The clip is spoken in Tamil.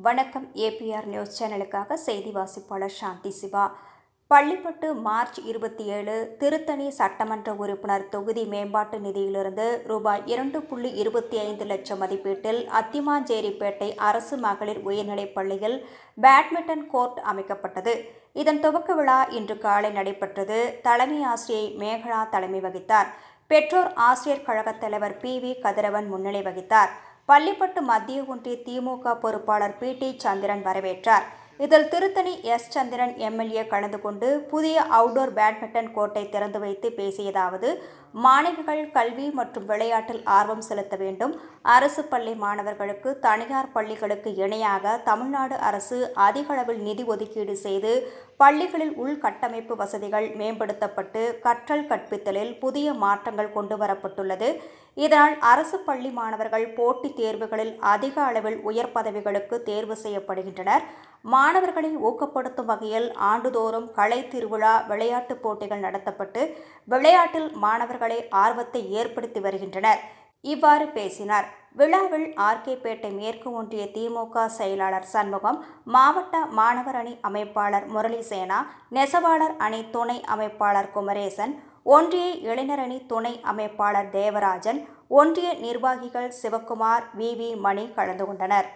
வணக்கம். ஏபிஆர் நியூஸ் சேனலுக்காக செய்தி வாசிப்பாளர் சாந்தி சிவா. பள்ளிப்பட்டு மார்ச் 27 திருத்தணி சட்டமன்ற உறுப்பினர் தொகுதி மேம்பாட்டு நிதியிலிருந்து ரூபாய் 2.25 லட்சம் மதிப்பீட்டில் அத்திமாஞ்சேரிப்பேட்டை அரசு மகளிர் உயர்நிலைப் பள்ளியில் பேட்மிண்டன் கோர்ட் அமைக்கப்பட்டது. இதன் துவக்க விழா இன்று காலை நடைபெற்றது. தலைமை ஆசிரியை மேகலா தலைமை வகித்தார். பெற்றோர் ஆசிரியர் கழகத் தலைவர் PV கதிரவன் முன்னிலை வகித்தார். பள்ளிப்பட்டு மத்திய ஒன்றிய திமுக பொறுப்பாளர் PT சந்திரன் வரவேற்றார். இதில் திருத்தணி சந்திரன் MLA கலந்து கொண்டு புதிய அவுட்டோர் பேட்மிண்டன் கோர்ட்டை திறந்து வைத்து பேசியதாவது: மாணவிகள் கல்வி மற்றும் விளையாட்டில் ஆர்வம் செலுத்த வேண்டும். அரசு பள்ளி மாணவர்களுக்கு தனியார் பள்ளிகளுக்கு இணையாக தமிழ்நாடு அரசு அதிக அளவில் நிதி ஒதுக்கீடு செய்து பள்ளிகளில் உள்கட்டமைப்பு வசதிகள் மேம்படுத்தப்பட்டு கற்றல் கற்பித்தலில் புதிய மாற்றங்கள் கொண்டுவரப்பட்டுள்ளது. இதனால் அரசு பள்ளி மாணவர்கள் போட்டித் தேர்வுகளில் அதிக அளவில் உயர் பதவிகளுக்கு தேர்வு செய்யப்படுகின்றனர். மாணவர்களை ஊக்கப்படுத்தும் வகையில் ஆண்டுதோறும் கலை திருவிழா, விளையாட்டுப் போட்டிகள் நடத்தப்பட்டு விளையாட்டில் மாணவர்களை ஆர்வத்தை ஏற்படுத்தி வருகின்றனர். இவ்வாறு பேசினார். விழாவில் RK-பேட்டை மேற்கு ஒன்றிய திமுக செயலாளர் சண்முகம், மாவட்ட மாணவர் அணி அமைப்பாளர் முரளிசேனா, நெசவாளர் அணி துணை அமைப்பாளர் குமரேசன், ஒன்றிய இளைஞர் அணி துணை அமைப்பாளர் தேவராஜன், ஒன்றிய நிர்வாகிகள் சிவக்குமார், VV மணி கலந்து கொண்டனர்.